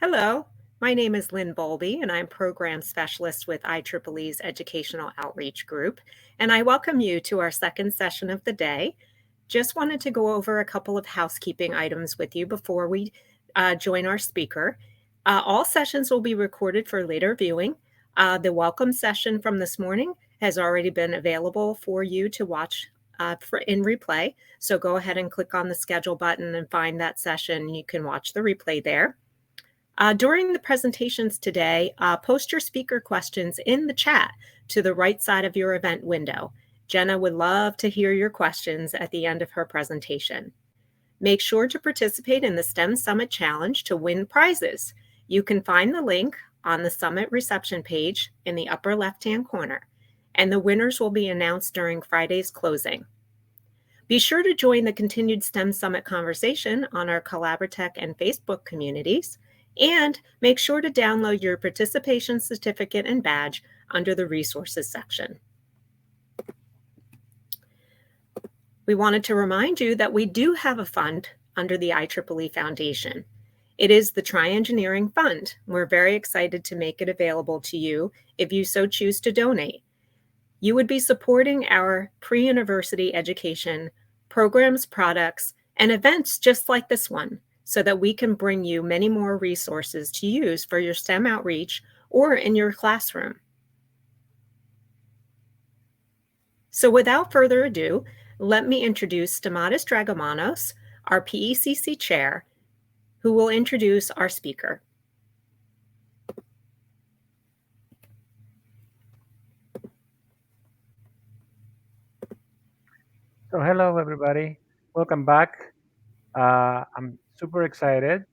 Hello, my name is Lynn Bowlby, and I'm Program Specialist with IEEE's Educational Outreach Group, and I welcome you to our second session of the day. Just wanted to go over a couple of housekeeping items with you before we join our speaker. All sessions will be recorded for later viewing. The welcome session from this morning has already been available for you to watch in replay, so go ahead and click on the schedule button and find that session. You can watch the replay there. During the presentations today, post your speaker questions in the chat to the right side of your event window. Jenna would love to hear your questions at the end of her presentation. Make sure to participate in the STEM Summit Challenge to win prizes. You can find the link on the Summit reception page in the upper left-hand corner, and the winners will be announced during Friday's closing. Be sure to join the continued STEM Summit conversation on our Collaboratech and Facebook communities, and make sure to download your participation certificate and badge under the resources section. We wanted to remind you that we do have a fund under the IEEE Foundation. It is the Tri-Engineering Fund. We're very excited to make it available to you if you so choose to donate. You would be supporting our pre-university education programs, products, and events just like this one, so that we can bring you many more resources to use for your STEM outreach or in your classroom. So without further ado, let me introduce Stamatis Dragomanos, our PECC chair, who will introduce our speaker. So hello everybody, welcome back. I'm super excited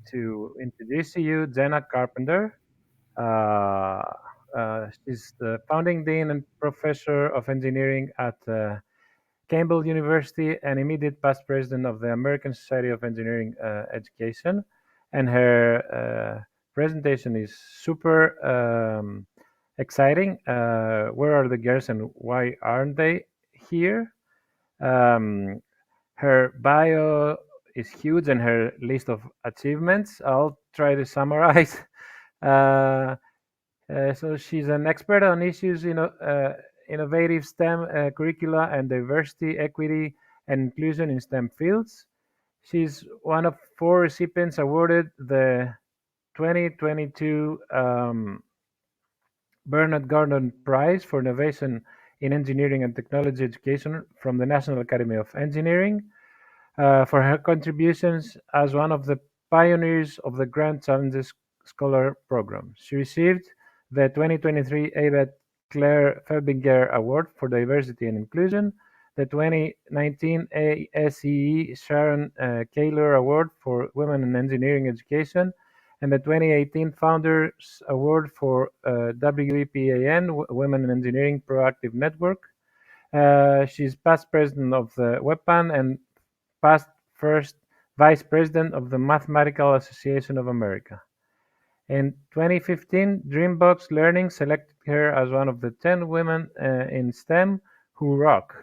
to introduce to you Jenna Carpenter. She's the founding dean and professor of engineering at Campbell University and immediate past president of the American Society of Engineering Education. And her presentation is super exciting. Where are the girls and why aren't they here? Her bio is huge and her list of achievements. I'll try to summarize. So she's an expert on issues, innovative STEM curricula and diversity, equity, and inclusion in STEM fields. She's one of 4 recipients awarded the 2022 Bernard Gordon Prize for Innovation in Engineering and Technology Education from the National Academy of Engineering for her contributions as one of the pioneers of the Grand Challenges Scholar Program. She received the 2023 ABET Claire Felbinger Award for Diversity and Inclusion, the 2019 ASEE Sharon Kaler Award for Women in Engineering Education, and the 2018 Founders Award for WEPAN, Women in Engineering Proactive Network. She's past president of the WEPAN and past first vice president of the Mathematical Association of America. In 2015, Dreambox Learning selected her as one of the 10 women in STEM who rock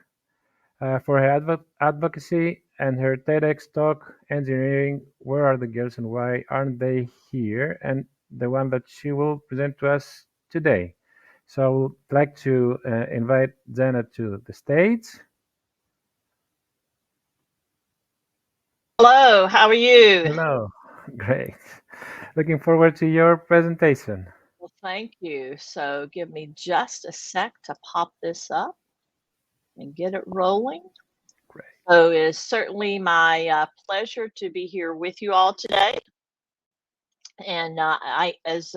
for her advocacy and her TEDx talk, Engineering, Where Are the Girls and Why Aren't They Here? And the one that she will present to us today. So I would like to invite Jenna to the stage. Hello, how are you? Hello, great. Looking forward to your presentation. Well, thank you. So give me just a sec to pop this up and get it rolling. Great. So it is certainly my pleasure to be here with you all today. And as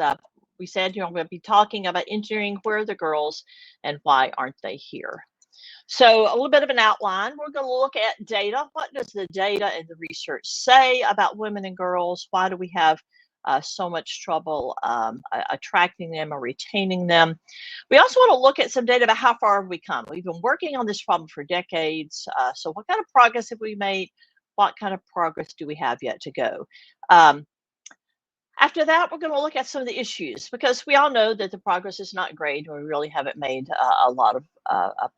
we said, I'm going to be talking about engineering, where are the girls and why aren't they here? So a little bit of an outline. We're going to look at data. What does the data and the research say about women and girls? Why do we have so much trouble attracting them or retaining them? We also want to look at some data about how far have we come. We've been working on this problem for decades. So what kind of progress have we made? What kind of progress do we have yet to go? After that, we're going to look at some of the issues because we all know that the progress is not great, or we really haven't made a lot of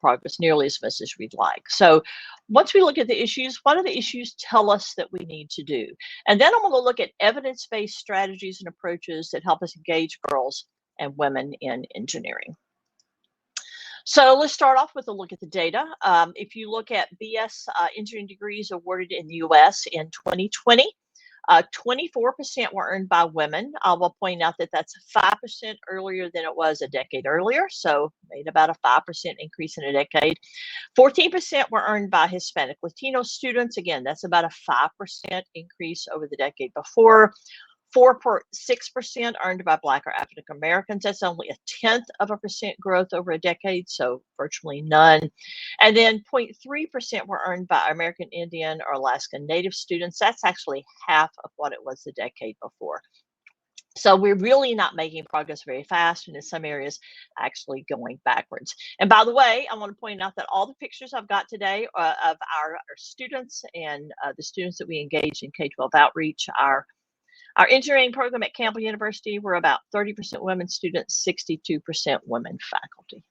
progress, nearly as much as we'd like. So once we look at the issues, what do the issues tell us that we need to do? And then I'm going to look at evidence-based strategies and approaches that help us engage girls and women in engineering. So let's start off with a look at the data. If you look at BS engineering degrees awarded in the US in 2020, 24% were earned by women. I will point out that that's 5% earlier than it was a decade earlier, so made about a 5% increase in a decade. 14% were earned by Hispanic Latino students. Again, that's about a 5% increase over the decade before. 4.6% earned by Black or African Americans. That's only 0.1% growth over a decade, so virtually none. And then 0.3% were earned by American Indian or Alaskan Native students. That's actually half of what it was the decade before. So we're really not making progress very fast, and in some areas actually going backwards. And by the way, I want to point out that all the pictures I've got today of our students and the students that we engage in K-12 outreach, our engineering program at Campbell University, we're about 30% women students, 62% women faculty.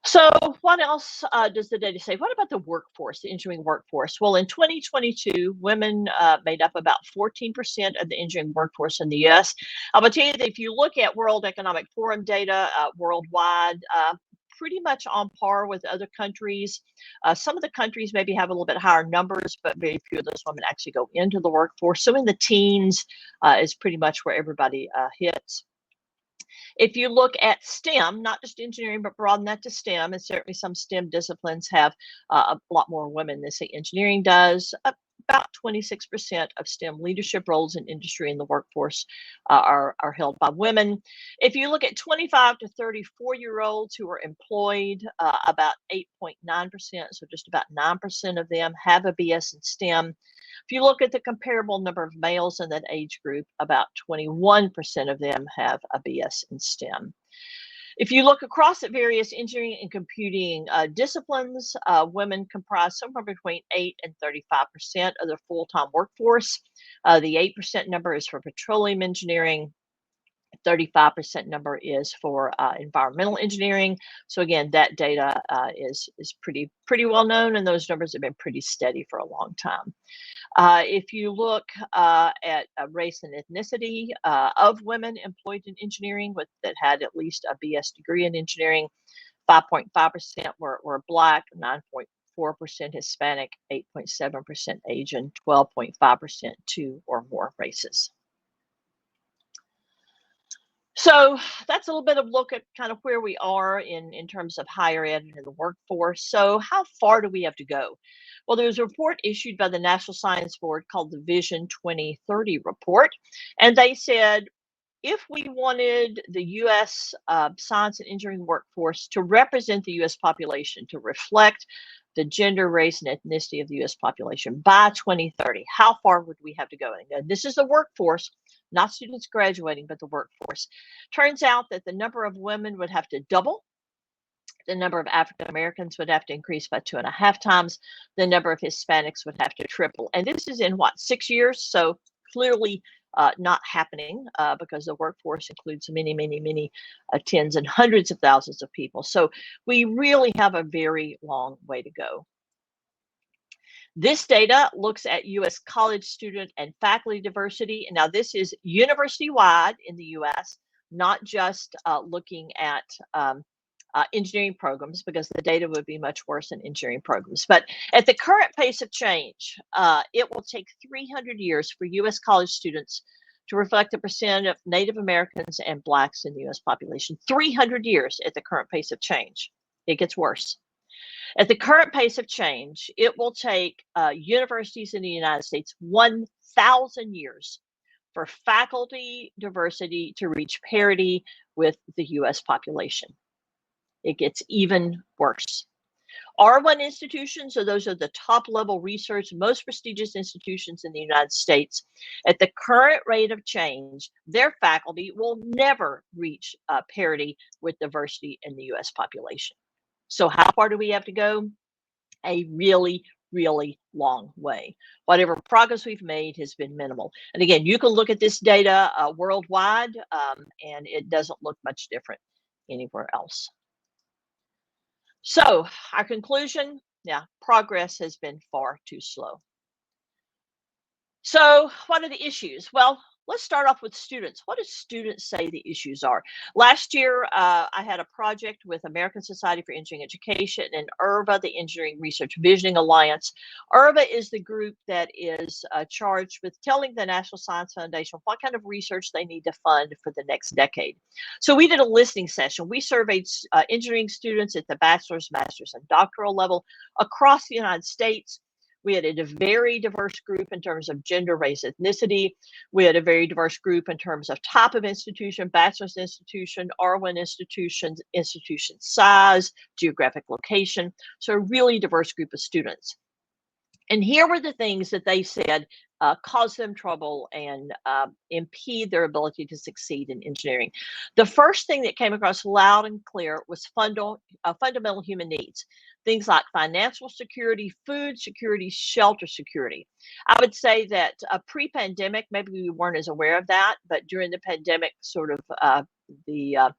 So what else does the data say? What about the workforce, the engineering workforce? Well, in 2022, women made up about 14% of the engineering workforce in the US. I will tell you that if you look at World Economic Forum data worldwide, pretty much on par with other countries. Some of the countries maybe have a little bit higher numbers, but very few of those women actually go into the workforce. So in the teens is pretty much where everybody hits. If you look at STEM, not just engineering, but broaden that to STEM, and certainly some STEM disciplines have a lot more women than, say, engineering does. About 26% of STEM leadership roles in industry and the workforce are held by women. If you look at 25 to 34-year-olds who are employed, about 8.9%, so just about 9% of them have a BS in STEM. If you look at the comparable number of males in that age group, about 21% of them have a BS in STEM. If you look across at various engineering and computing disciplines, women comprise somewhere between 8 and 35% of the full-time workforce. The 8% number is for petroleum engineering. 35% number is for environmental engineering. So again, that data is pretty well known, and those numbers have been pretty steady for a long time. If you look at race and ethnicity of women employed in engineering that had at least a BS degree in engineering, 5.5% were Black, 9.4% Hispanic, 8.7% Asian, 12.5% two or more races. So that's a little bit of look at kind of where we are in terms of higher ed and the workforce. So how far do we have to go? Well, there was a report issued by the National Science Board called the Vision 2030 report, and they said if we wanted the U.S. Science and engineering workforce to represent the U.S. population, to reflect the gender, race, and ethnicity of the U.S. population by 2030, how far would we have to go? And this is the workforce, not students graduating, but the workforce. Turns out that the number of women would have to double. The number of African Americans would have to increase by 2.5 times. The number of Hispanics would have to triple. And this is in what, 6 years? So clearly not happening because the workforce includes many tens and hundreds of thousands of people. So we really have a very long way to go. This data looks at U.S. college student and faculty diversity. Now, this is university-wide in the U.S., not just looking at engineering programs, because the data would be much worse in engineering programs. But at the current pace of change, it will take 300 years for U.S. college students to reflect the percent of Native Americans and Blacks in the U.S. population. 300 years at the current pace of change. It gets worse. At the current pace of change, it will take universities in the United States 1,000 years for faculty diversity to reach parity with the U.S. population. It gets even worse. R1 institutions, so those are the top level research, most prestigious institutions in the United States. At the current rate of change, their faculty will never reach parity with diversity in the U.S. population. So how far do we have to go? A really, really long way. Whatever progress we've made has been minimal. And again, you can look at this data worldwide, and it doesn't look much different anywhere else. So our conclusion, yeah, progress has been far too slow. So what are the issues? Well, let's start off with students. What do students say the issues are? Last year, I had a project with American Society for Engineering Education and IRVA, the Engineering Research Visioning Alliance. IRVA is the group that is charged with telling the National Science Foundation what kind of research they need to fund for the next decade. So we did a listening session. We surveyed engineering students at the bachelor's, master's, and doctoral level across the United States. We had a very diverse group in terms of gender, race, ethnicity. We had a very diverse group in terms of type of institution, bachelor's institution, R1 institutions, institution size, geographic location. So a really diverse group of students. And here were the things that they said cause them trouble and impede their ability to succeed in engineering. The first thing that came across loud and clear was fundamental human needs. Things like financial security, food security, shelter security. I would say that pre-pandemic, maybe we weren't as aware of that, but during the pandemic, sort of the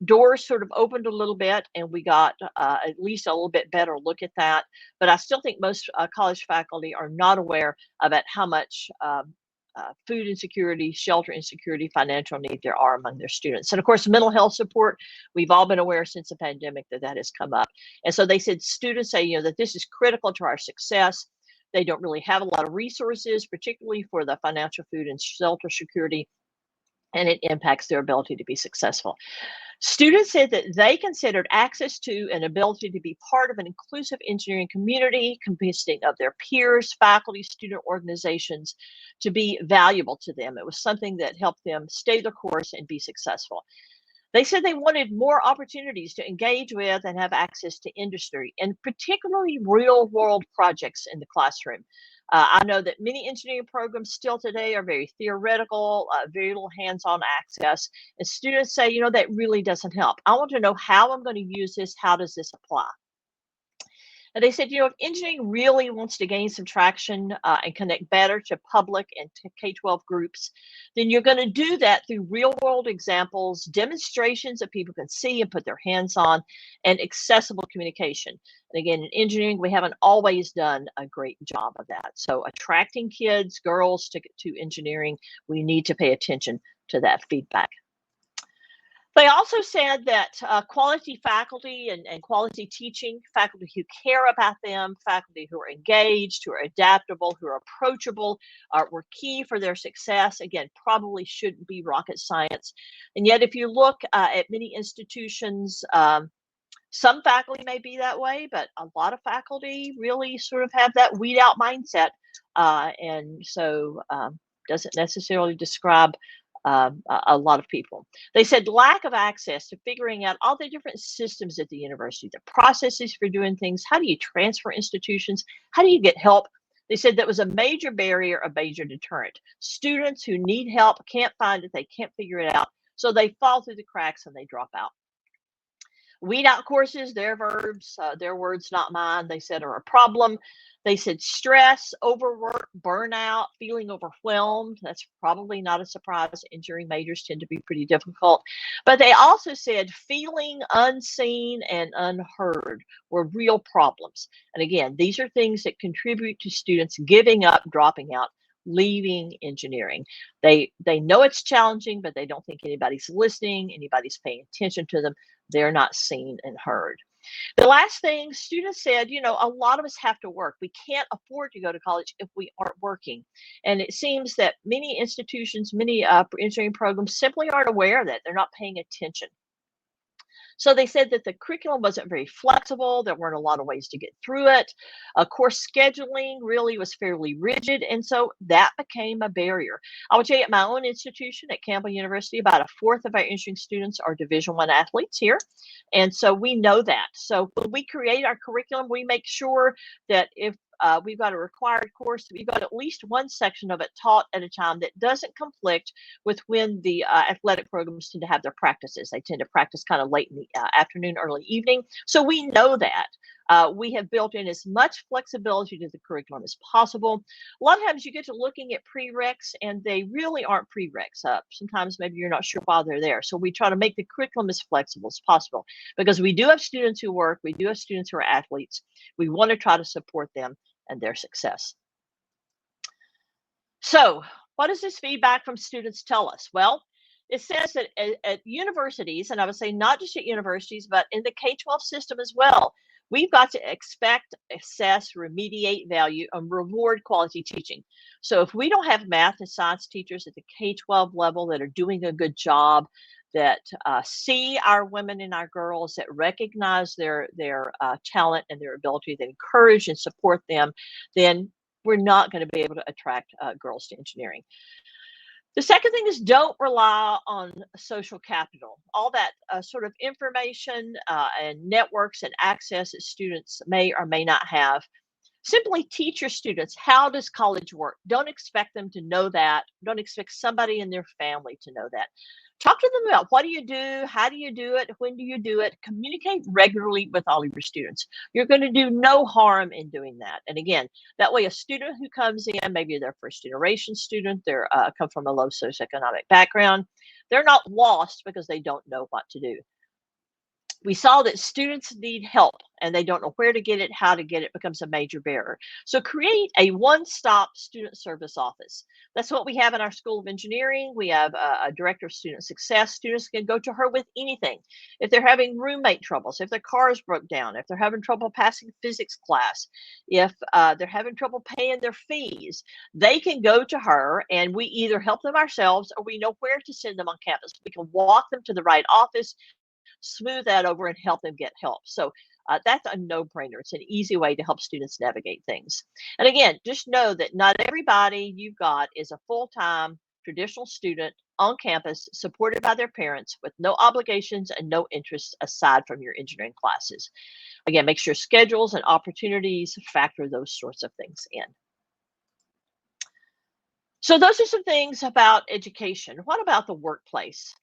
doors sort of opened a little bit, and we got at least a little bit better look at that. But I still think most college faculty are not aware about how much food insecurity, shelter insecurity, financial need there are among their students. And of course, mental health support, we've all been aware since the pandemic that that has come up. And so they said, students say, that this is critical to our success. They don't really have a lot of resources, particularly for the financial, food, and shelter security, and it impacts their ability to be successful. Students said that they considered access to and ability to be part of an inclusive engineering community consisting of their peers, faculty, student organizations to be valuable to them. It was something that helped them stay the course and be successful. They said they wanted more opportunities to engage with and have access to industry, and particularly real world projects in the classroom. I know that many engineering programs still today are very theoretical, very little hands-on access, and students say, that really doesn't help. I want to know how I'm going to use this. How does this apply? And they said, if engineering really wants to gain some traction and connect better to public and to K-12 groups, then you're going to do that through real world examples, demonstrations that people can see and put their hands on, and accessible communication. And again, in engineering, we haven't always done a great job of that. So attracting kids, girls to engineering, we need to pay attention to that feedback. They also said that quality faculty and quality teaching, faculty who care about them, faculty who are engaged, who are adaptable, who are approachable, were key for their success. Again, probably shouldn't be rocket science. And yet, if you look at many institutions, some faculty may be that way, but a lot of faculty really sort of have that weed out mindset. And so doesn't necessarily describe a lot of people. They said lack of access to figuring out all the different systems at the university, the processes for doing things. How do you transfer institutions? How do you get help? They said that was a major barrier, a major deterrent. Students who need help can't find it, they can't figure it out, so they fall through the cracks and they drop out. Weed out courses, their verbs, their words, not mine, they said are a problem. They said stress, overwork, burnout, feeling overwhelmed. That's probably not a surprise. Engineering majors tend to be pretty difficult. But they also said feeling unseen and unheard were real problems. And again, these are things that contribute to students giving up, dropping out, leaving engineering. They know it's challenging, but they don't think anybody's listening, anybody's paying attention to them. They're not seen and heard. The last thing, students said, a lot of us have to work. We can't afford to go to college if we aren't working. And it seems that many institutions, many engineering programs simply aren't aware of that. They're not paying attention. So they said that the curriculum wasn't very flexible. There weren't a lot of ways to get through it. Course scheduling really was fairly rigid. And so that became a barrier. I would tell you at my own institution at Campbell University, about a fourth of our engineering students are Division I athletes here. And so we know that. So when we create our curriculum, we make sure that if we've got a required course, we've got at least one section of it taught at a time that doesn't conflict with when the athletic programs tend to have their practices. They tend to practice kind of late in the afternoon, early evening. So we know that. We have built in as much flexibility to the curriculum as possible. A lot of times you get to looking at prereqs and they really aren't prereqs. Sometimes maybe you're not sure why they're there. So we try to make the curriculum as flexible as possible because we do have students who work, we do have students who are athletes. We want to try to support them and their success. So what does this feedback from students tell us? Well, it says that at universities, and I would say not just at universities, but in the K-12 system as well, we've got to expect, assess, remediate, value, and reward quality teaching. So if we don't have math and science teachers at the K-12 level that are doing a good job, that see our women and our girls, that recognize their talent and their ability, that encourage and support them, then we're not going to be able to attract girls to engineering. The second thing is don't rely on social capital. All that sort of information and networks and access that students may or may not have. Simply teach your students, how does college work? Don't expect them to know that. Don't expect somebody in their family to know that. Talk to them about what do you do? How do you do it? When do you do it? Communicate regularly with all of your students. You're going to do no harm in doing that. And again, that way a student who comes in, maybe they're first generation student, they're come from a low socioeconomic background, they're not lost because they don't know what to do. We saw that students need help and they don't know where to get it, how to get it becomes a major barrier. So create a one-stop student service office. That's what we have in our School of Engineering. We have a director of student success. Students can go to her with anything. If they're having roommate troubles, if their cars broke down, if they're having trouble passing physics class, if they're having trouble paying their fees, they can go to her and we either help them ourselves or we know where to send them on campus. We can walk them to the right office, smooth that over and help them get help. So that's a no-brainer. It's an easy way to help students navigate things. And again, just know that not everybody you've got is a full-time traditional student on campus supported by their parents with no obligations and no interests aside from your engineering classes. Again, make sure schedules and opportunities factor those sorts of things in. So those are some things about education. What about the workplace?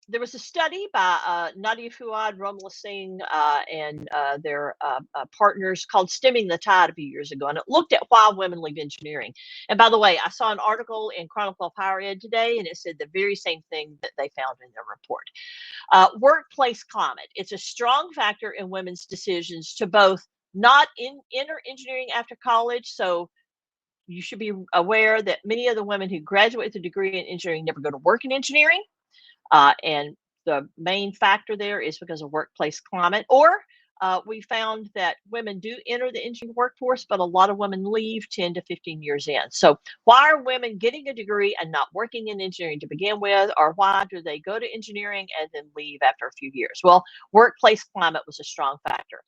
There was a study by Nadia Fuad, Romala Singh, and their partners called Stemming the Tide a few years ago, and it looked at why women leave engineering. And by the way, I saw an article in Chronicle of Higher Ed today, and it said the very same thing that they found in their report. Workplace climate. It's a strong factor in women's decisions to both not enter engineering after college. So you should be aware that many of the women who graduate with a degree in engineering never go to work in engineering. And the main factor there is because of workplace climate. Or we found that women do enter the engineering workforce, but a lot of women leave 10 to 15 years in. So why are women getting a degree and not working in engineering to begin with? Or why do they go to engineering and then leave after a few years? Well, workplace climate was a strong factor.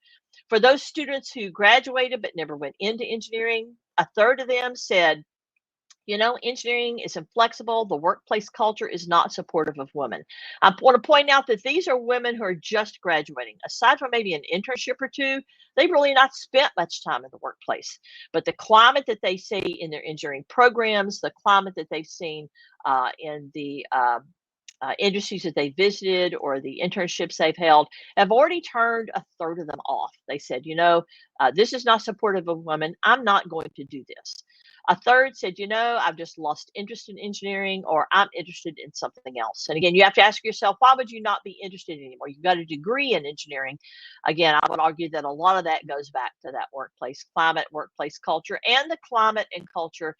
For those students who graduated but never went into engineering, a third of them said, you know, engineering is inflexible. The workplace culture is not supportive of women. I want to point out that these are women who are just graduating. Aside from maybe an internship or two, they've really not spent much time in the workplace. But the climate that they see in their engineering programs, the climate that they've seen in the industries that they visited or the internships they've held have already turned a third of them off. They said, you know, this is not supportive of women. I'm not going to do this. A third said, you know, I've just lost interest in engineering, or I'm interested in something else. And again, you have to ask yourself, why would you not be interested anymore? You've got a degree in engineering. Again, I would argue that a lot of that goes back to that workplace climate, workplace culture, and the climate and culture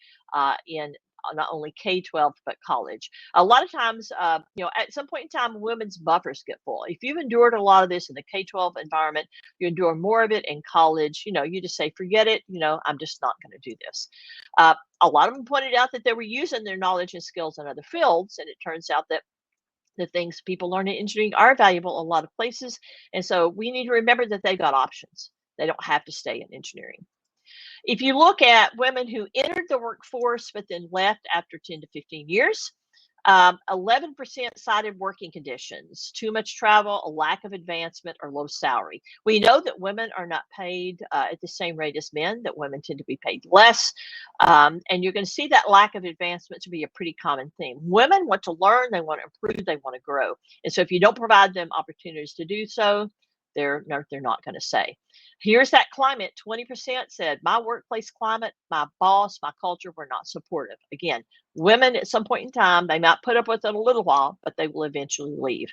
in not only K-12 but college. A lot of times, you know, at some point in time, women's buffers get full. If you've endured a lot of this in the K-12 environment, you endure more of it in college. You know, you just say, forget it. You know, I'm just not going to do this. A lot of them pointed out that they were using their knowledge and skills in other fields, and it turns out that the things people learn in engineering are valuable in a lot of places. And so we need to remember that they've got options. They don't have to stay in engineering. If you look at women who entered the workforce but then left after 10 to 15 years, 11% cited working conditions, too much travel, a lack of advancement, or low salary. We know that women are not paid at the same rate as men, that women tend to be paid less. And you're going to see that lack of advancement to be a pretty common theme. Women want to learn, they want to improve, they want to grow. And so if you don't provide them opportunities to do so, they're not going to say. Here's that climate. 20% said, my workplace climate, my boss, my culture were not supportive. Again, women at some point in time, they might put up with it a little while, but they will eventually leave.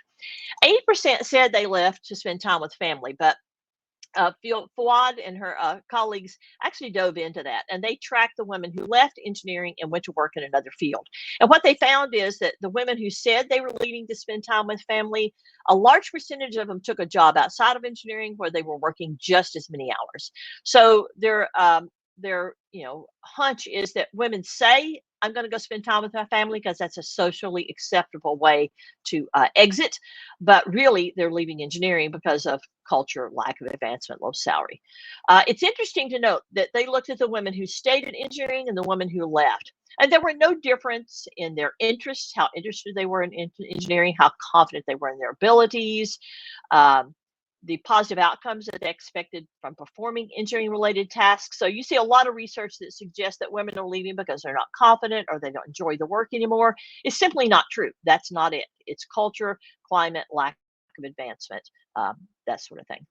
8% said they left to spend time with family, but Fawad and her colleagues actually dove into that, and they tracked the women who left engineering and went to work in another field. And what they found is that the women who said they were leaving to spend time with family, a large percentage of them took a job outside of engineering where they were working just as many hours. So their hunch is that women say, I'm going to go spend time with my family because that's a socially acceptable way to exit. But really, they're leaving engineering because of culture, lack of advancement, low salary. It's interesting to note that they looked at the women who stayed in engineering and the women who left. And there were no difference in their interests, how interested they were in engineering, how confident they were in their abilities, the positive outcomes that they expected from performing engineering-related tasks. So you see a lot of research that suggests that women are leaving because they're not confident or they don't enjoy the work anymore. It's simply not true. That's not it. It's culture, climate, lack of advancement, that sort of thing.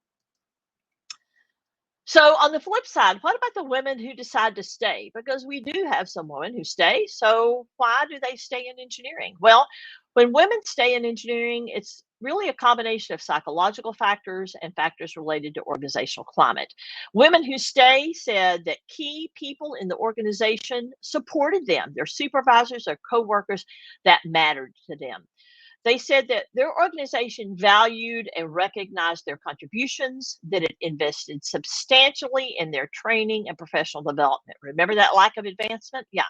So on the flip side, what about the women who decide to stay? Because we do have some women who stay. So why do they stay in engineering? Well, when women stay in engineering, it's really a combination of psychological factors and factors related to organizational climate. Women who stay said that key people in the organization supported them, their supervisors, their coworkers, that mattered to them. They said that their organization valued and recognized their contributions, that it invested substantially in their training and professional development. Remember that lack of advancement? Yeah.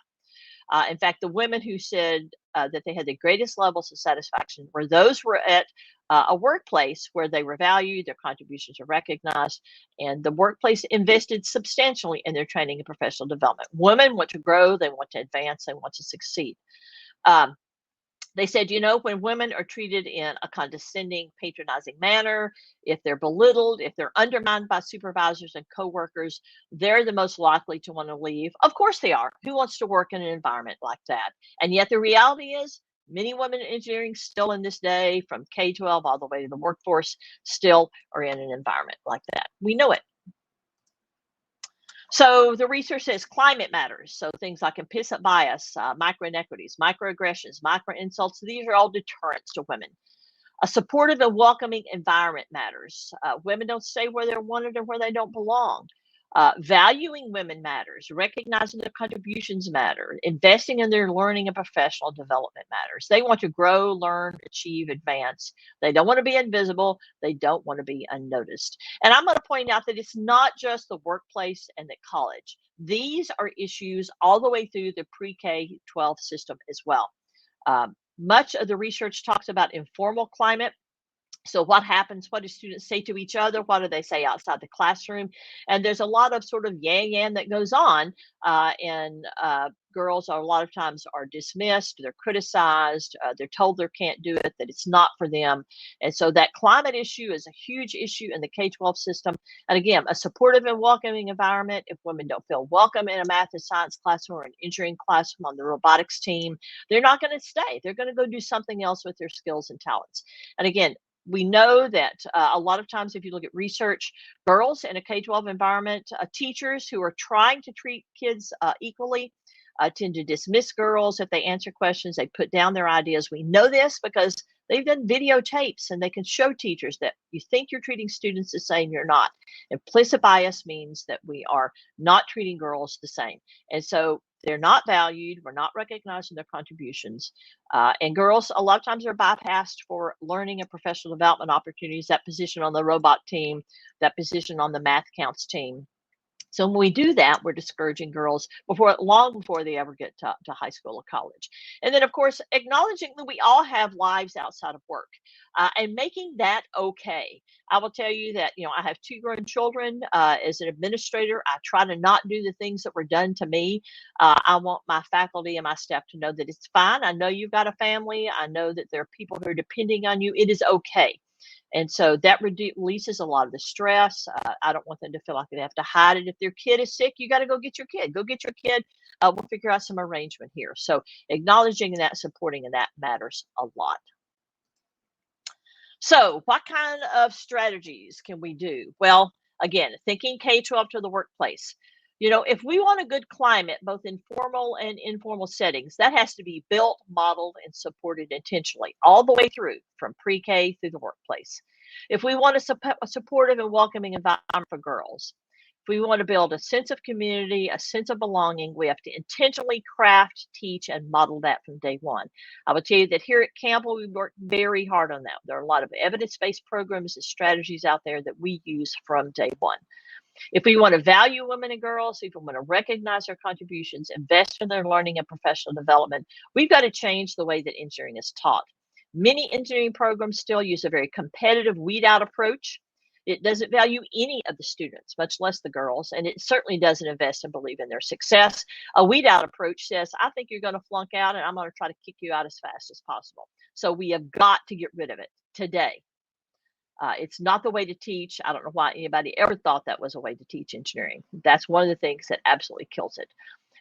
In fact, the women who said that they had the greatest levels of satisfaction were those who were at a workplace where they were valued, their contributions are recognized, and the workplace invested substantially in their training and professional development. Women want to grow, they want to advance, they want to succeed. They said, when women are treated in a condescending, patronizing manner, if they're belittled, if they're undermined by supervisors and coworkers, they're the most likely to want to leave. Of course they are. Who wants to work in an environment like that? And yet the reality is many women in engineering still in this day, from K-12 all the way to the workforce, still are in an environment like that. We know it. So the research says climate matters. So things like implicit bias, micro inequities, microaggressions, micro insults, these are all deterrents to women. A supportive and welcoming environment matters. Women don't stay where they're wanted or where they don't belong. Valuing women matters. Recognizing their contributions matter. Investing in their learning and professional development matters. They want to grow, learn, achieve, advance. They don't want to be invisible. They don't want to be unnoticed. And I'm going to point out that it's not just the workplace and the college. These are issues all the way through the pre-K-12 system as well. Much of the research talks about informal climate. So what happens? What do students say to each other? What do they say outside the classroom? And there's a lot of sort of yang that goes on. And girls are a lot of times are dismissed, they're criticized, they're told they can't do it, that it's not for them. And so that climate issue is a huge issue in the K-12 system. And again, a supportive and welcoming environment. If women don't feel welcome in a math and science classroom or an engineering classroom on the robotics team, they're not going to stay. They're going to go do something else with their skills and talents. And again, we know that a lot of times, if you look at research, girls in a K-12 environment, teachers who are trying to treat kids equally tend to dismiss girls if they answer questions. They put down their ideas. We know this because they've done videotapes and they can show teachers that you think you're treating students the same, you're not. Implicit bias means that we are not treating girls the same. And so they're not valued. We're not recognizing their contributions. And girls, a lot of times, are bypassed for learning and professional development opportunities, that position on the robot team, that position on the math counts team. So when we do that, we're discouraging girls long before they ever get to high school or college. And then, of course, acknowledging that we all have lives outside of work and making that okay. I will tell you that, I have 2 grown children. As an administrator, I try to not do the things that were done to me. I want my faculty and my staff to know that it's fine. I know you've got a family. I know that there are people who are depending on you. It is okay. And so that releases a lot of the stress. I don't want them to feel like they have to hide it. If their kid is sick, you got to go get your kid. Go get your kid. We'll figure out some arrangement here. So acknowledging that, supporting, and that matters a lot. So what kind of strategies can we do? Well, again, thinking K-12 to the workplace. If we want a good climate, both in formal and informal settings, that has to be built, modeled, and supported intentionally all the way through, from pre-K through the workplace. If we want a supportive and welcoming environment for girls, if we want to build a sense of community, a sense of belonging, we have to intentionally craft, teach, and model that from day one. I will tell you that here at Campbell, we work very hard on that. There are a lot of evidence-based programs and strategies out there that we use from day one. If we want to value women and girls, if we want to recognize their contributions, invest in their learning and professional development, we've got to change the way that engineering is taught. Many engineering programs still use a very competitive weed out approach. It doesn't value any of the students, much less the girls, and it certainly doesn't invest and believe in their success. A weed out approach says, I think you're going to flunk out and I'm going to try to kick you out as fast as possible. So we have got to get rid of it today. It's not the way to teach. I don't know why anybody ever thought that was a way to teach engineering. That's one of the things that absolutely kills it.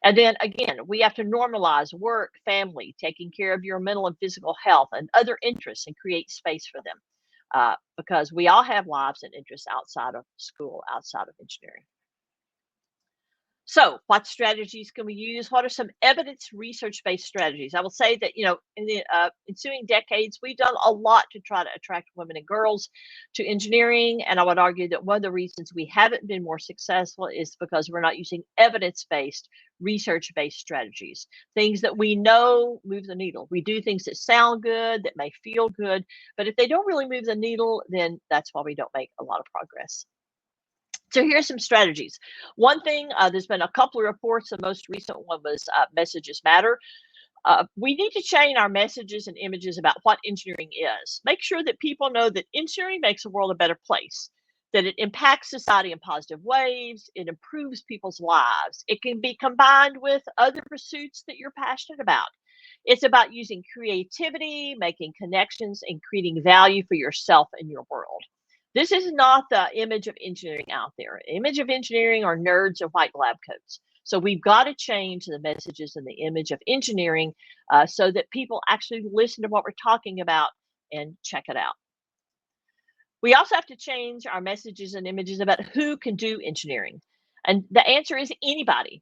And then again, we have to normalize work, family, taking care of your mental and physical health and other interests and create space for them. Because we all have lives and interests outside of school, outside of engineering. So, what strategies can we use? What are some evidence research-based strategies? I will say that, in the ensuing decades, we've done a lot to try to attract women and girls to engineering. And I would argue that one of the reasons we haven't been more successful is because we're not using evidence-based, research-based strategies, things that we know move the needle. We do things that sound good, that may feel good, but if they don't really move the needle, then that's why we don't make a lot of progress. So here's some strategies. One thing, there's been a couple of reports. The most recent one was Messages Matter. We need to change our messages and images about what engineering is. Make sure that people know that engineering makes the world a better place, that it impacts society in positive ways, it improves people's lives. It can be combined with other pursuits that you're passionate about. It's about using creativity, making connections, and creating value for yourself and your world. This is not the image of engineering out there. Image of engineering are nerds in white lab coats. So we've got to change the messages and the image of engineering so that people actually listen to what we're talking about and check it out. We also have to change our messages and images about who can do engineering. And the answer is anybody.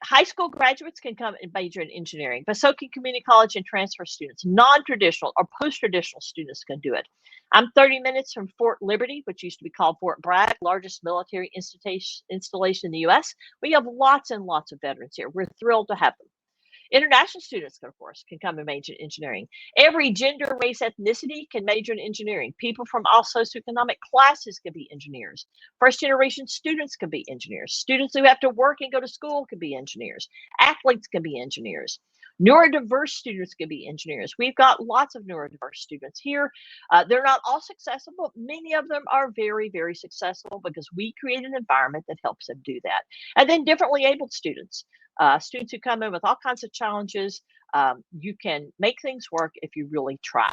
High school graduates can come and major in engineering, but so can community college and transfer students. Non-traditional or post-traditional students can do it. I'm 30 minutes from Fort Liberty, which used to be called Fort Bragg, largest military installation in the U.S. We have lots and lots of veterans here. We're thrilled to have them. International students, of course, can come and major in engineering. Every gender, race, ethnicity can major in engineering. People from all socioeconomic classes can be engineers. First-generation students can be engineers. Students who have to work and go to school can be engineers. Athletes can be engineers. Neurodiverse students can be engineers. We've got lots of neurodiverse students here. They're not all successful, but many of them are very, very successful because we create an environment that helps them do that. And then differently abled students. Students who come in with all kinds of challenges, you can make things work if you really try.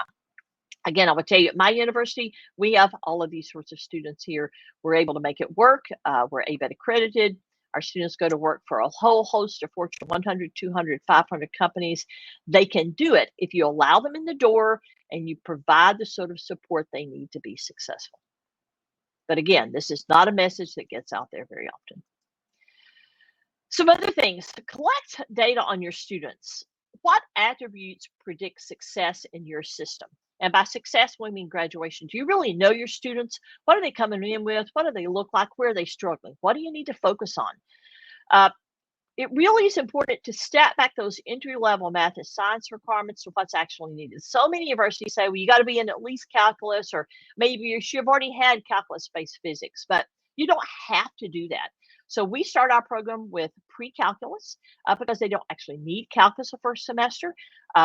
Again, I would tell you at my university, we have all of these sorts of students here. We're able to make it work. We're ABET accredited. Our students go to work for a whole host of Fortune 100, 200, 500 companies. They can do it if you allow them in the door and you provide the sort of support they need to be successful. But again, this is not a message that gets out there very often. Some other things, collect data on your students. What attributes predict success in your system? And by success, we mean graduation. Do you really know your students? What are they coming in with? What do they look like? Where are they struggling? What do you need to focus on? It really is important to step back those entry-level math and science requirements to what's actually needed. So many universities say, well, you got to be in at least calculus, or maybe you should have already had calculus-based physics, but you don't have to do that. So we start our program with pre-calculus because they don't actually need calculus the first semester.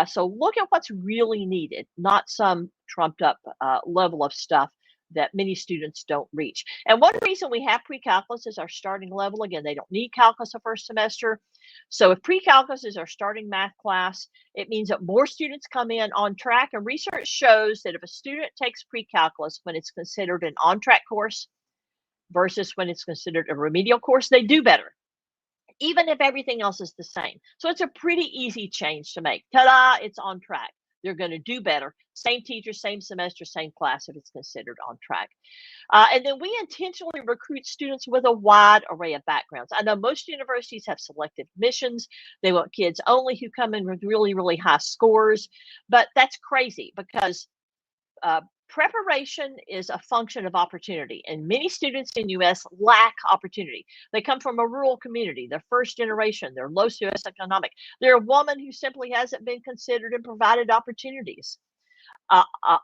So look at what's really needed, not some trumped up level of stuff that many students don't reach. And one reason we have pre-calculus is our starting level. Again, they don't need calculus the first semester. So if pre-calculus is our starting math class, it means that more students come in on track. And research shows that if a student takes pre-calculus when it's considered an on-track course versus when it's considered a remedial course, they do better, even if everything else is the same. So it's a pretty easy change to make. Ta-da, it's on track. They're going to do better. Same teacher, same semester, same class if it's considered on track. And then we intentionally recruit students with a wide array of backgrounds. I know most universities have selective admissions. They want kids only who come in with really, really high scores. But that's crazy because preparation is a function of opportunity, and many students in U.S. lack opportunity. They come from a rural community, they're first generation, they're low socioeconomic. They're a woman who simply hasn't been considered and provided opportunities.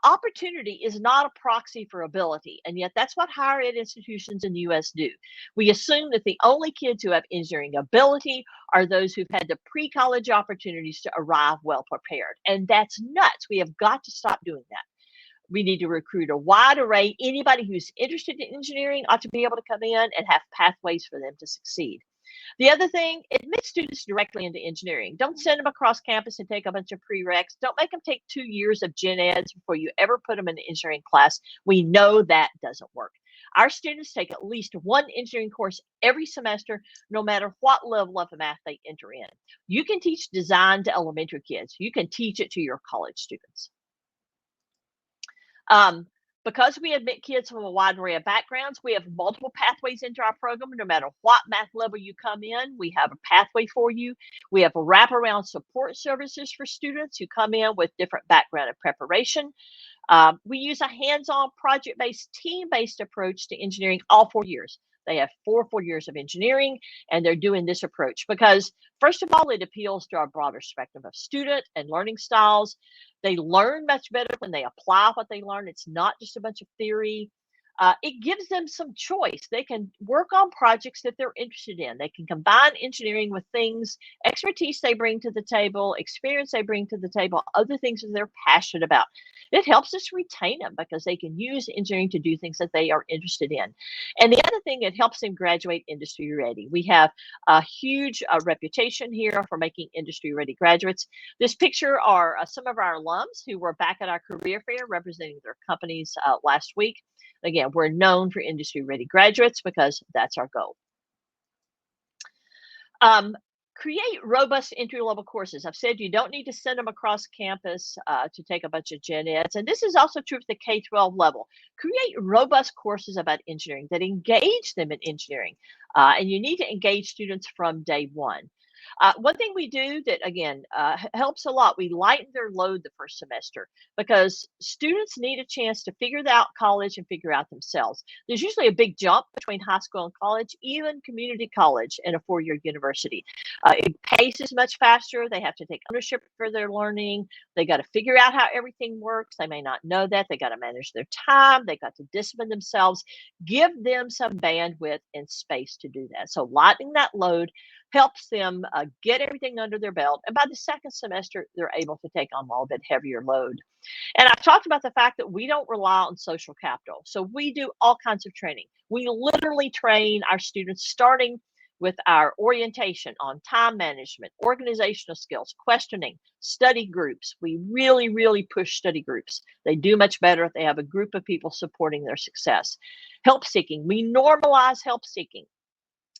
Opportunity is not a proxy for ability, and yet that's what higher ed institutions in the U.S. do. We assume that the only kids who have engineering ability are those who've had the pre-college opportunities to arrive well prepared, and that's nuts. We have got to stop doing that. We need to recruit a wide array. Anybody who's interested in engineering ought to be able to come in and have pathways for them to succeed. The other thing, admit students directly into engineering. Don't send them across campus and take a bunch of prereqs. Don't make them take 2 years of gen eds before you ever put them in an engineering class. We know that doesn't work. Our students take at least one engineering course every semester, no matter what level of math they enter in. You can teach design to elementary kids. You can teach it to your college students. Because we admit kids from a wide array of backgrounds, we have multiple pathways into our program. No matter what math level you come in, we have a pathway for you. We have a wraparound support services for students who come in with different background and preparation. We use a hands-on, project-based, team-based approach to engineering all 4 years. They have 4 full years of engineering, and they're doing this approach because, first of all, it appeals to a broader spectrum of student and learning styles. They learn much better when they apply what they learn. It's not just a bunch of theory. It gives them some choice. They can work on projects that they're interested in. They can combine engineering with things, expertise they bring to the table, experience they bring to the table, other things that they're passionate about. It helps us retain them because they can use engineering to do things that they are interested in. And the other thing, it helps them graduate industry ready. We have a huge reputation here for making industry ready graduates. This picture are some of our alums who were back at our career fair representing their companies last week. Again, we're known for industry-ready graduates because that's our goal. Create robust entry-level courses. I've said you don't need to send them across campus to take a bunch of gen eds, and this is also true for the K-12 level. Create robust courses about engineering that engage them in engineering, and you need to engage students from day one. One thing we do that, again, helps a lot, we lighten their load the first semester because students need a chance to figure out college and figure out themselves. There's usually a big jump between high school and college, even community college and a 4-year university. It paces much faster. They have to take ownership for their learning. They got to figure out how everything works. They may not know that. They got to manage their time. They got to discipline themselves. Give them some bandwidth and space to do that. So lightening that load helps them get everything under their belt. And by the second semester, they're able to take on a little bit heavier load. And I've talked about the fact that we don't rely on social capital. So we do all kinds of training. We literally train our students starting with our orientation on time management, organizational skills, questioning, study groups. We really, really push study groups. They do much better if they have a group of people supporting their success. Help seeking. We normalize help seeking.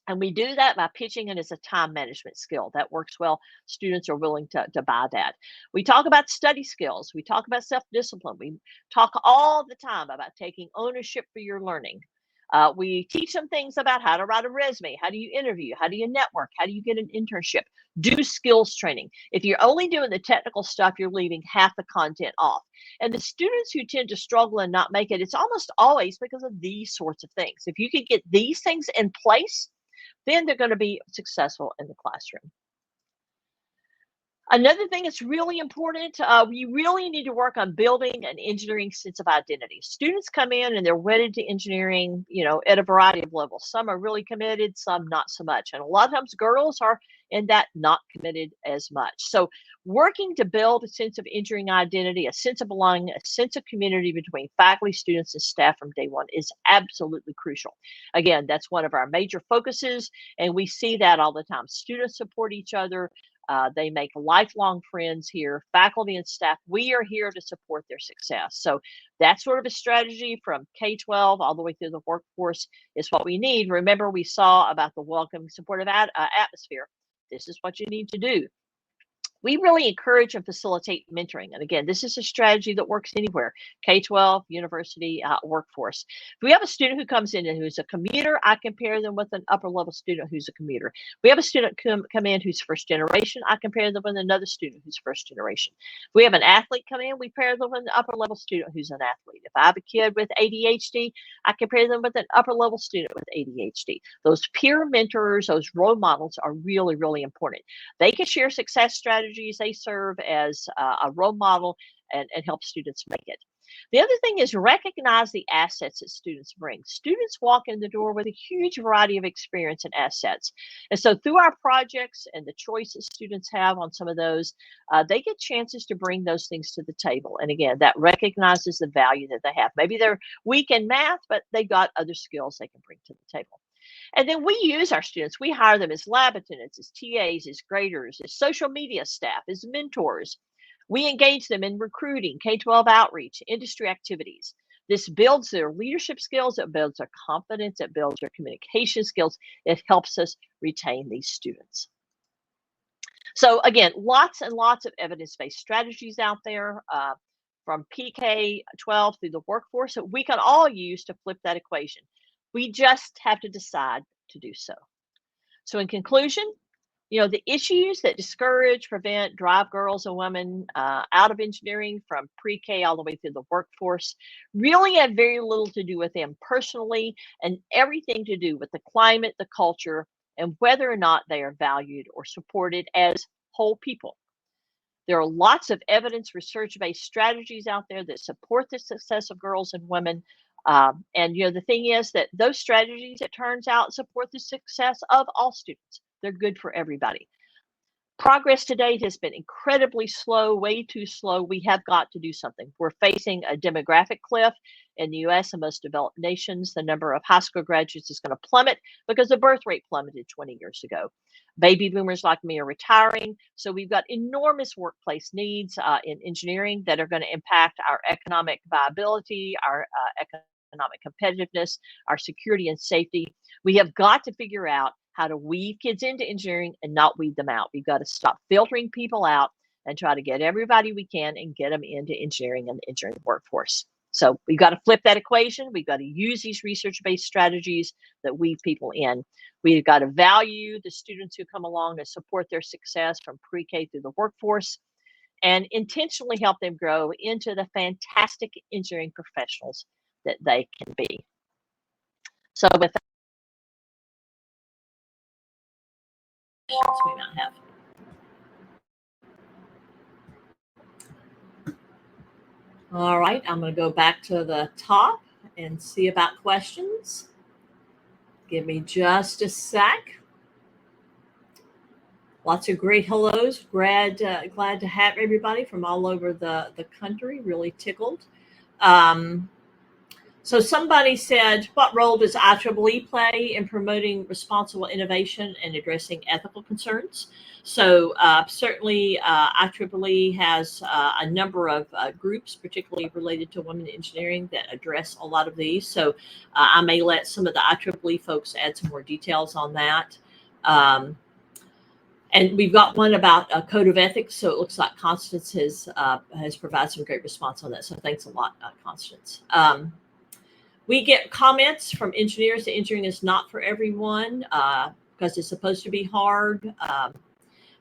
And we do that by pitching it as a time management skill. That works well. Students are willing to buy that. We talk about study skills. We talk about self-discipline. We talk all the time about taking ownership for your learning. We teach them things about how to write a resume. How do you interview? How do you network? How do you get an internship? Do skills training. If you're only doing the technical stuff, you're leaving half the content off. And the students who tend to struggle and not make it, it's almost always because of these sorts of things. If you could get these things in place, then they're going to be successful in the classroom. Another thing that's really important, we really need to work on building an engineering sense of identity. Students come in and they're wedded to engineering, at a variety of levels. Some are really committed, some not so much. And a lot of times girls are in that not committed as much. So working to build a sense of engineering identity, a sense of belonging, a sense of community between faculty, students, and staff from day one is absolutely crucial. Again, that's one of our major focuses, and we see that all the time. Students support each other. They make lifelong friends here. Faculty and staff, we are here to support their success. So that sort of a strategy from K-12 all the way through the workforce is what we need. Remember, we saw about the welcoming, supportive atmosphere. This is what you need to do. We really encourage and facilitate mentoring. And again, this is a strategy that works anywhere, K-12, university, workforce. If we have a student who comes in and who's a commuter, I compare them with an upper level student who's a commuter. If we have a student come in who's first generation, I compare them with another student who's first generation. If we have an athlete come in, we pair them with an upper level student who's an athlete. If I have a kid with ADHD, I compare them with an upper level student with ADHD. Those peer mentors, those role models are really, really important. They can share success strategies. They serve as a role model and help students make it. The other thing is recognize the assets that students bring. Students walk in the door with a huge variety of experience and assets. And so through our projects and the choices students have on some of those, they get chances to bring those things to the table. And again, that recognizes the value that they have. Maybe they're weak in math, but they got other skills they can bring to the table. And then we use our students. We hire them as lab attendants, as TAs, as graders, as social media staff, as mentors. We engage them in recruiting, K-12 outreach, industry activities. This builds their leadership skills, it builds their confidence, it builds their communication skills. It helps us retain these students. So again, lots and lots of evidence-based strategies out there from PK-12 through the workforce that we can all use to flip that equation. We just have to decide to do so. So in conclusion, the issues that discourage, prevent, drive girls and women out of engineering from pre-K all the way through the workforce really have very little to do with them personally and everything to do with the climate, the culture, and whether or not they are valued or supported as whole people. There are lots of evidence, research-based strategies out there that support the success of girls and women. And the thing is that those strategies, it turns out, support the success of all students. They're good for everybody. Progress to date has been incredibly slow, way too slow. We have got to do something. We're facing a demographic cliff in the US and most developed nations. The number of high school graduates is going to plummet because the birth rate plummeted 20 years ago. Baby boomers like me are retiring. So we've got enormous workplace needs in engineering that are going to impact our economic viability, our economic competitiveness, our security and safety. We have got to figure out how to weave kids into engineering and not weed them out. We've got to stop filtering people out and try to get everybody we can and get them into engineering and the engineering workforce. So we've got to flip that equation. We've got to use these research-based strategies that weave people in. We've got to value the students who come along to support their success from pre-K through the workforce and intentionally help them grow into the fantastic engineering professionals that they can be. So with that, we might have. All right, I'm going to go back to the top and see about questions. Give me just a sec. Lots of great hellos. Glad to have everybody from all over the country. Really tickled. So somebody said, what role does IEEE play in promoting responsible innovation and addressing ethical concerns? So certainly IEEE has a number of groups, particularly related to women in engineering, that address a lot of these. So I may let some of the IEEE folks add some more details on that. And we've got one about a code of ethics. So it looks like Constance has provided some great response on that. So thanks a lot, Constance. We get comments from engineers that engineering is not for everyone because it's supposed to be hard.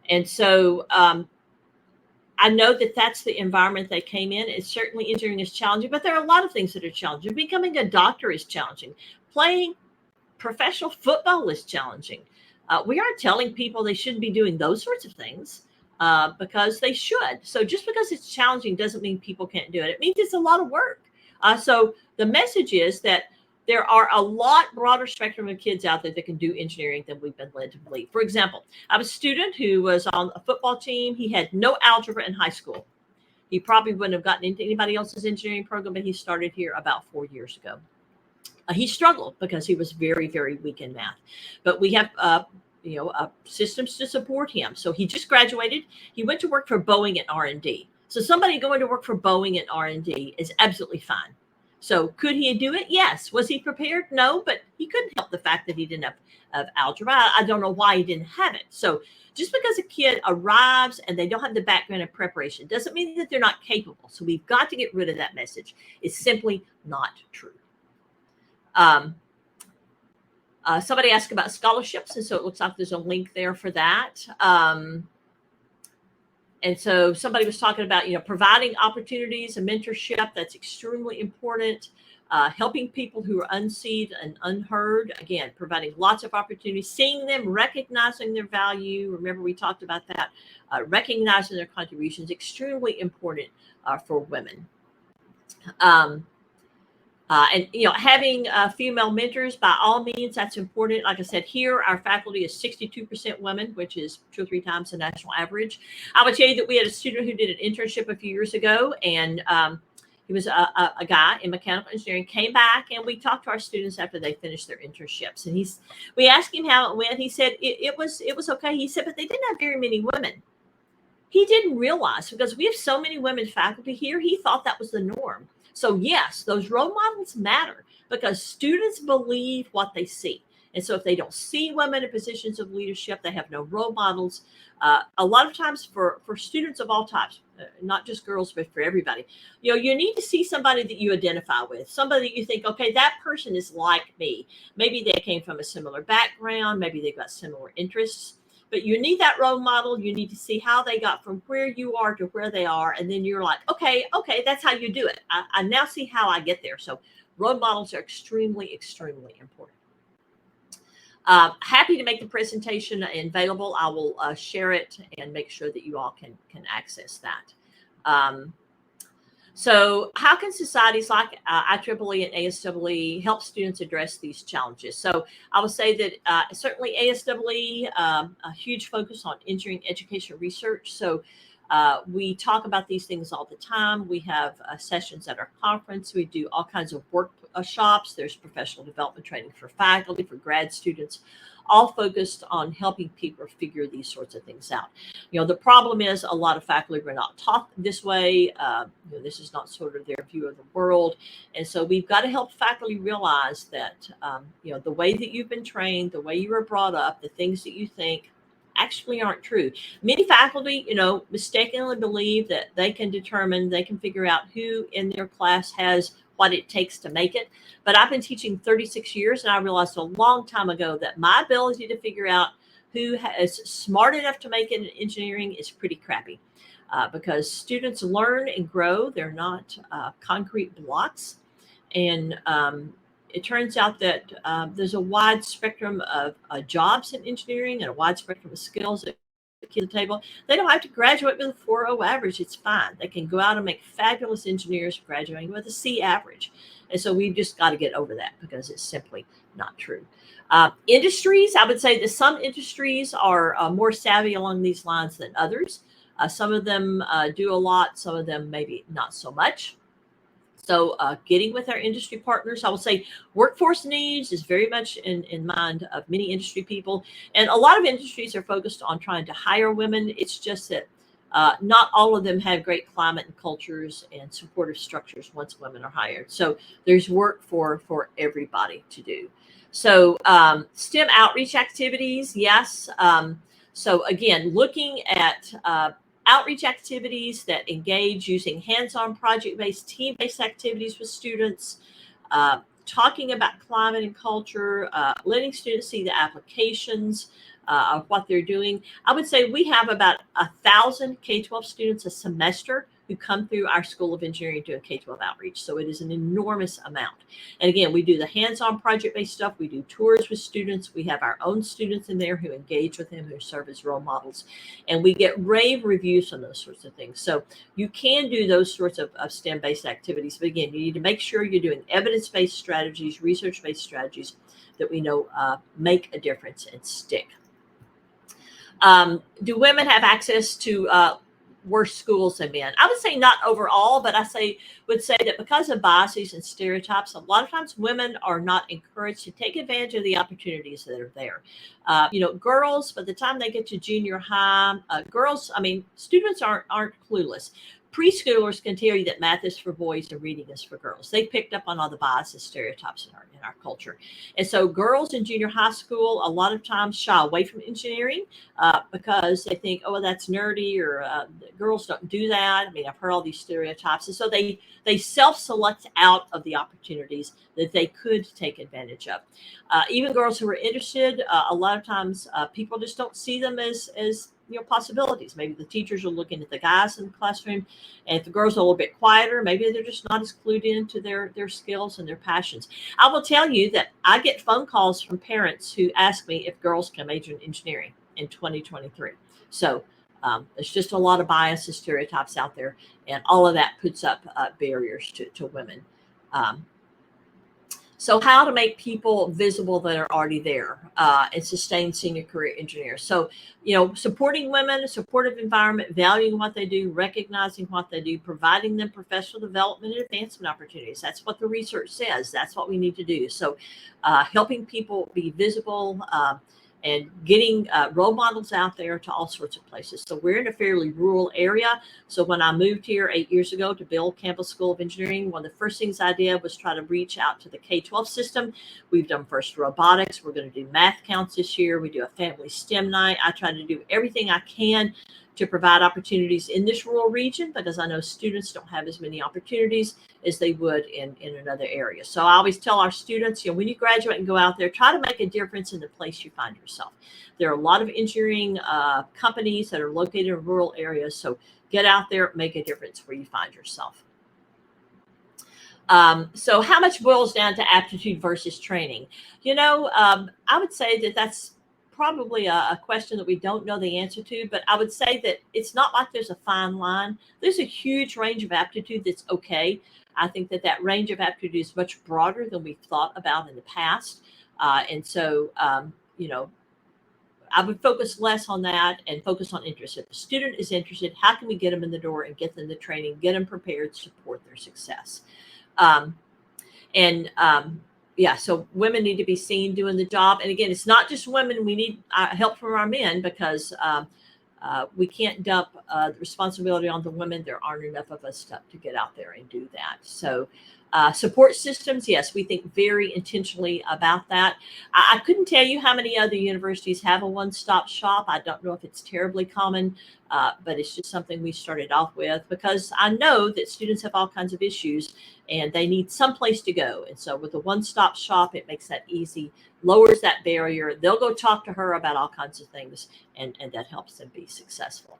And so I know that that's the environment they came in. It's certainly engineering is challenging, but there are a lot of things that are challenging. Becoming a doctor is challenging. Playing professional football is challenging. We aren't telling people they shouldn't be doing those sorts of things because they should. So just because it's challenging doesn't mean people can't do it. It means it's a lot of work. So the message is that there are a lot broader spectrum of kids out there that can do engineering than we've been led to believe. For example, I have a student who was on a football team. He had no algebra in high school. He probably wouldn't have gotten into anybody else's engineering program, but he started here about 4 years ago. He struggled because he was very, very weak in math. But we have systems to support him. So he just graduated. He went to work for Boeing at R&D. So somebody going to work for Boeing at R&D is absolutely fine. So could he do it? Yes. Was he prepared? No, but he couldn't help the fact that he didn't have algebra. I don't know why he didn't have it. So just because a kid arrives and they don't have the background of preparation doesn't mean that they're not capable. So we've got to get rid of that message. It's simply not true. Somebody asked about scholarships, and so it looks like there's a link there for that. And so somebody was talking about, providing opportunities and mentorship. That's extremely important. Helping people who are unseen and unheard. Again, providing lots of opportunities, seeing them, recognizing their value. Remember, we talked about that. Recognizing their contributions, extremely important for women. And having female mentors, by all means, that's important. Like I said, here our faculty is 62% women, which is 2 or 3 times the national average. I would tell you that we had a student who did an internship a few years ago, and he was a guy in mechanical engineering, came back, and we talked to our students after they finished their internships. And we asked him how it went. He said it was okay. He said, but they didn't have very many women. He didn't realize, because we have so many women faculty here, he thought that was the norm. So yes, those role models matter, because students believe what they see. And so if they don't see women in positions of leadership, they have no role models. A lot of times for students of all types, not just girls, but for everybody, you need to see somebody that you identify with, somebody that you think, okay, that person is like me. Maybe they came from a similar background. Maybe they've got similar interests. But you need that role model. You need to see how they got from where you are to where they are. And then you're like, okay, that's how you do it. I now see how I get there. So role models are extremely, extremely important. Happy to make the presentation available. I will share it and make sure that you all can access that. So how can societies like IEEE and ASEE help students address these challenges? So I would say that certainly ASEE, a huge focus on engineering education research. So we talk about these things all the time. We have sessions at our conference. We do all kinds of workshops. There's professional development training for faculty, for grad students, all focused on helping people figure these sorts of things out. The problem is a lot of faculty were not taught this way. This is not sort of their view of the world. And so we've got to help faculty realize that, the way that you've been trained, the way you were brought up, the things that you think actually aren't true. Many faculty, mistakenly believe that they can figure out who in their class has what it takes to make it. But I've been teaching 36 years, and I realized a long time ago that my ability to figure out who is smart enough to make it in engineering is pretty crappy, because students learn and grow. They're not concrete blocks. And it turns out that there's a wide spectrum of jobs in engineering and a wide spectrum of skills that the table. They don't have to graduate with a 4.0 average. It's fine. They can go out and make fabulous engineers graduating with a C average. And so we've just got to get over that, because it's simply not true. Industries, I would say that some industries are more savvy along these lines than others. Some of them do a lot. Some of them maybe not so much. So getting with our industry partners, I will say workforce needs is very much in mind of many industry people. And a lot of industries are focused on trying to hire women. It's just that not all of them have great climate and cultures and supportive structures once women are hired. So there's work for everybody to do. So STEM outreach activities, yes. So again, looking at outreach activities that engage using hands-on project-based, team-based activities with students, talking about climate and culture, letting students see the applications of what they're doing. I would say we have about 1,000 K-12 students a semester who come through our School of Engineering doing K-12 outreach. So it is an enormous amount. And again, we do the hands-on project-based stuff. We do tours with students. We have our own students in there who engage with them, who serve as role models. And we get rave reviews on those sorts of things. So you can do those sorts of STEM-based activities. But again, you need to make sure you're doing evidence-based strategies, research-based strategies that we know make a difference and stick. Do women have access to worse schools than men? I would say not overall, but would say that because of biases and stereotypes, a lot of times women are not encouraged to take advantage of the opportunities that are there. Girls, by the time they get to junior high, students aren't clueless. preschoolers can tell you that math is for boys and reading is for girls. They picked up on all the biases, stereotypes in our culture. And so girls in junior high school a lot of times shy away from engineering because they think, oh, well, that's nerdy, or girls don't do that. I mean, I've heard all these stereotypes. And so they self-select out of the opportunities that they could take advantage of. Even girls who are interested, a lot of times people just don't see them as possibilities. Maybe the teachers are looking at the guys in the classroom, and if the girls are a little bit quieter, maybe they're just not as clued into their skills and their passions. I will tell you that I get phone calls from parents who ask me if girls can major in engineering in 2023. So there's just a lot of bias and stereotypes out there, and all of that puts up barriers to women. So how to make people visible that are already there and sustain senior career engineers. So, supporting women, a supportive environment, valuing what they do, recognizing what they do, providing them professional development and advancement opportunities. That's what the research says. That's what we need to do. So helping people be visible and getting role models out there to all sorts of places. So we're in a fairly rural area. So when I moved here 8 years ago to build Campbell School of Engineering, one of the first things I did was try to reach out to the K-12 system. We've done first robotics. We're going to do math counts this year. We do a family STEM night. I try to do everything I can to provide opportunities in this rural region, because I know students don't have as many opportunities as they would in another area. So I always tell our students, when you graduate and go out there, try to make a difference in the place you find yourself. There are a lot of engineering companies that are located in rural areas. So get out there, make a difference where you find yourself. So how much boils down to aptitude versus training? I would say that that's probably a question that we don't know the answer to, but I would say that it's not like there's a fine line. There's a huge range of aptitude that's okay. I think that range of aptitude is much broader than we've thought about in the past. And so, I would focus less on that and focus on interest. If the student is interested, how can we get them in the door and get them the training, get them prepared to support their success? So women need to be seen doing the job. And again, it's not just women. We need help from our men, because we can't dump the responsibility on the women. There aren't enough of us to get out there and do that. So support systems, yes, we think very intentionally about that. I couldn't tell you how many other universities have a one-stop shop. I don't know if it's terribly common, but it's just something we started off with, because I know that students have all kinds of issues and they need some place to go. And so with a one-stop shop, it makes that easy, lowers that barrier. They'll go talk to her about all kinds of things, and that helps them be successful.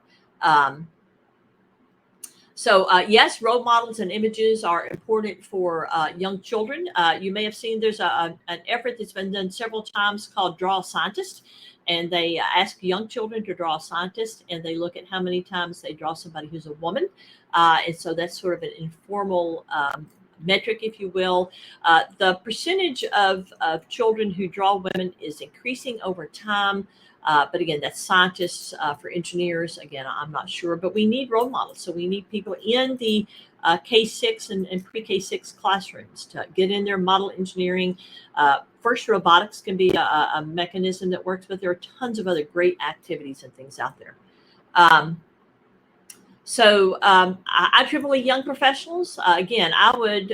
Yes, role models and images are important for young children. You may have seen there's an effort that's been done several times called Draw a Scientist. And they ask young children to draw a scientist, and they look at how many times they draw somebody who's a woman. And so that's sort of an informal metric, if you will. The percentage of children who draw women is increasing over time. But again, that's scientists. For engineers, again, I'm not sure, but we need role models. So we need people in the K-6 and pre-K-6 classrooms to get in there, model engineering. First, robotics can be a mechanism that works, but there are tons of other great activities and things out there. IEEE Young Professionals, again, I would,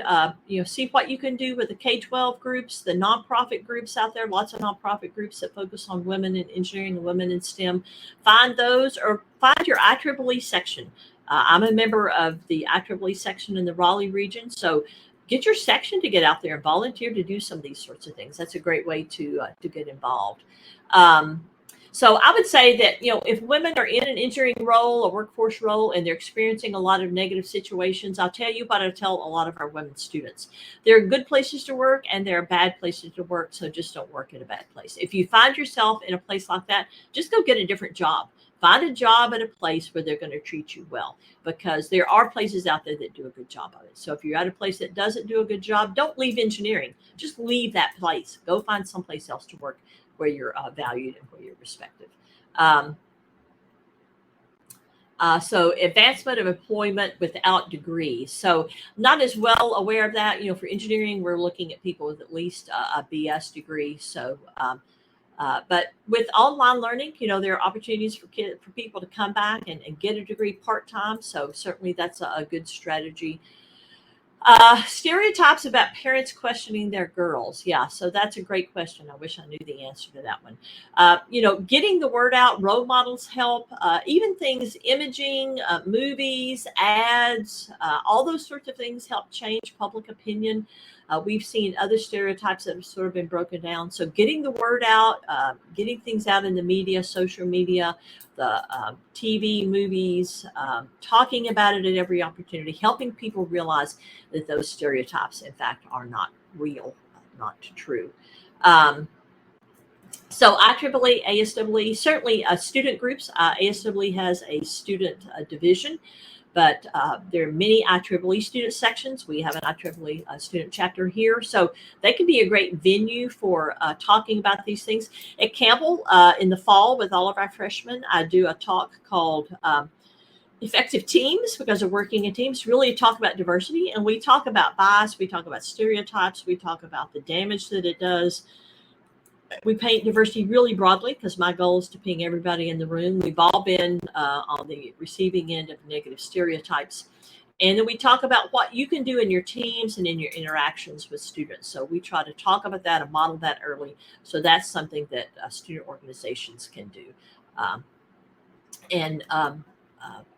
see what you can do with the K-12 groups, the nonprofit groups out there, lots of nonprofit groups that focus on women in engineering and women in STEM. Find those, or find your IEEE section. I'm a member of the IEEE section in the Raleigh region. So get your section to get out there and volunteer to do some of these sorts of things. That's a great way to get involved. So I would say that, if women are in an engineering role, a workforce role, and they're experiencing a lot of negative situations, I'll tell you what I tell a lot of our women students. There are good places to work and there are bad places to work, so just don't work in a bad place. If you find yourself in a place like that, just go get a different job. Find a job at a place where they're going to treat you well, because there are places out there that do a good job of it. So if you're at a place that doesn't do a good job, don't leave engineering. Just leave that place. Go find someplace else to work where you're valued and where you're respected. So advancement of employment without degrees. So not as well aware of that. For engineering, we're looking at people with at least a BS degree. So But with online learning, there are opportunities for people to come back and get a degree part-time. So certainly that's a good strategy. Stereotypes about parents questioning their girls. Yeah, so that's a great question. I wish I knew the answer to that one. Getting the word out, role models help. Even things, imaging, movies, ads, all those sorts of things help change public opinion. We've seen other stereotypes that have sort of been broken down. So getting the word out, getting things out in the media, social media, the TV, movies, talking about it at every opportunity, helping people realize that those stereotypes, in fact, are not real, not true. So IEEE, ASEE, certainly student groups. ASEE has a student division, but there are many IEEE student sections. We have an IEEE student chapter here. So they can be a great venue for talking about these things. At Campbell, in the fall with all of our freshmen, I do a talk called effective teams, because we're working in teams, really talk about diversity. And we talk about bias, we talk about stereotypes, we talk about the damage that it does. We paint diversity really broadly because my goal is to ping everybody in the room. We've all been on the receiving end of negative stereotypes. And then we talk about what you can do in your teams and in your interactions with students. So we try to talk about that and model that early. So that's something that student organizations can do.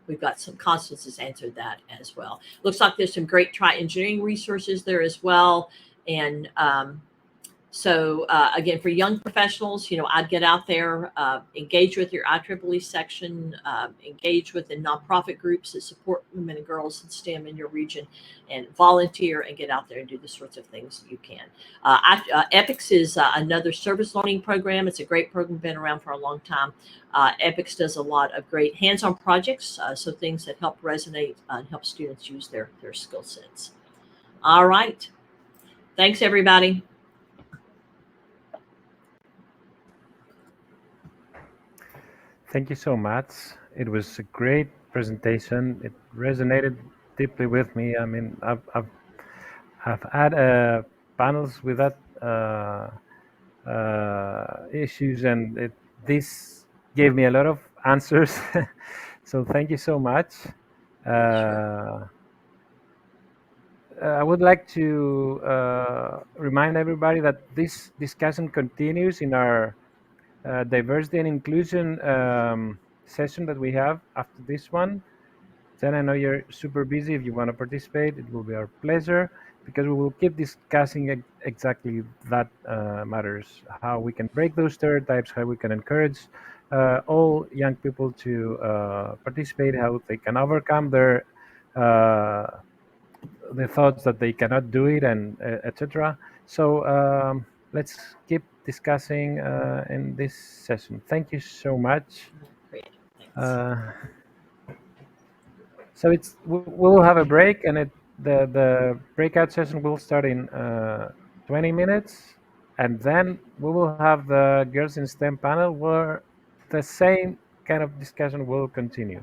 We've got some Constance's answered that as well. Looks like there's some great engineering resources there as well. And so again, for young professionals, I'd get out there, engage with your IEEE section, engage with the nonprofit groups that support women and girls in STEM in your region, and volunteer and get out there and do the sorts of things you can. EPICS is another service learning program. It's a great program, been around for a long time. EPICS does a lot of great hands-on projects, so things that help resonate and help students use their skill sets. All right. Thanks, everybody. Thank you so much. It was a great presentation. It resonated deeply with me. I mean, I've had panels with that issues, and this gave me a lot of answers. So thank you so much. Sure. I would like to remind everybody that this discussion continues in our diversity and inclusion session that we have after this one. Then I know you're super busy. If you want to participate, it will be our pleasure, because we will keep discussing exactly that matters, how we can break those stereotypes, how we can encourage all young people to participate, how they can overcome the thoughts that they cannot do it, and etc. So let's keep discussing in this session. Thank you so much. Great. Thanks. So we'll have a break, and the breakout session will start in 20 minutes, and then we will have the Girls in STEM panel where the same kind of discussion will continue.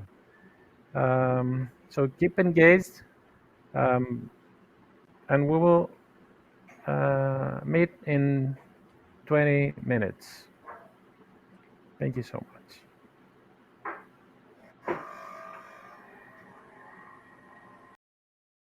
So keep engaged, and we will meet in 20 minutes. Thank you so much.